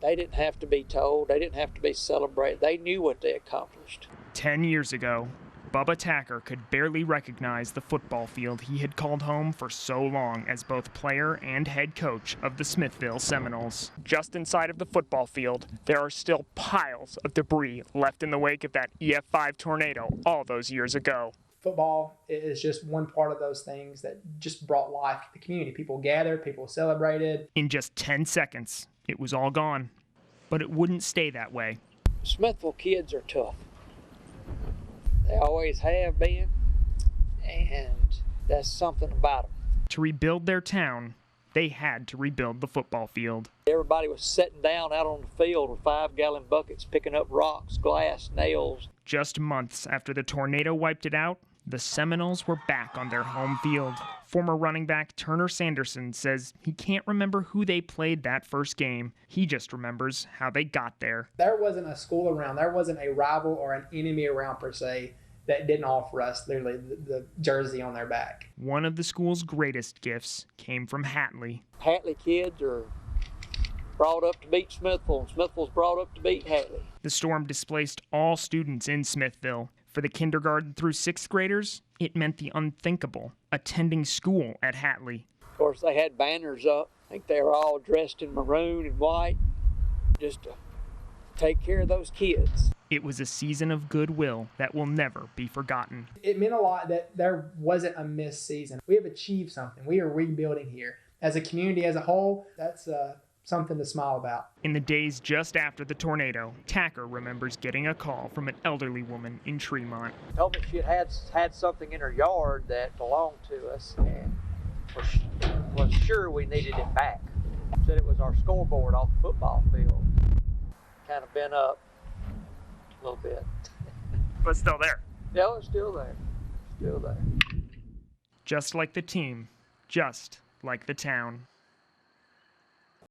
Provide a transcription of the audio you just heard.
They didn't have to be told. They didn't have to be celebrated. They knew what they accomplished. 10 years ago, Bubba Tacker could barely recognize the football field he had called home for so long as both player and head coach of the Smithville Seminoles. Just inside of the football field, there are still piles of debris left in the wake of that EF5 tornado all those years ago. Football is just one part of those things that just brought life to the community. People gathered, people celebrated. In just 10 seconds, it was all gone. But it wouldn't stay that way. Smithville kids are tough. They always have been, and that's something about them. To rebuild their town, they had to rebuild the football field. Everybody was sitting down out on the field with 5-gallon buckets, picking up rocks, glass, nails. Just months after the tornado wiped it out, the Seminoles were back on their home field. Former running back Turner Sanderson says he can't remember who they played that first game. He just remembers how they got there. There wasn't a school around. There wasn't a rival or an enemy around per se that didn't offer us literally the jersey on their back. One of the school's greatest gifts came from Hatley. Hatley kids are brought up to beat Smithville, and Smithville's brought up to beat Hatley. The storm displaced all students in Smithville. For the kindergarten through 6th graders, it meant the unthinkable, attending school at Hatley. Of course, they had banners up. I think they were all dressed in maroon and white, just to take care of those kids. It was a season of goodwill that will never be forgotten. It meant a lot that there wasn't a missed season. We have achieved something. We are rebuilding here. As a community as a whole, that's something to smile about. In the days just after the tornado, Tacker remembers getting a call from an elderly woman in Tremont. Told me she had something in her yard that belonged to us and was sure we needed it back. Said it was our scoreboard off the football field. Kind of bent up a little bit. But still there. Yeah, it's still there. Still there. Just like the team, just like the town.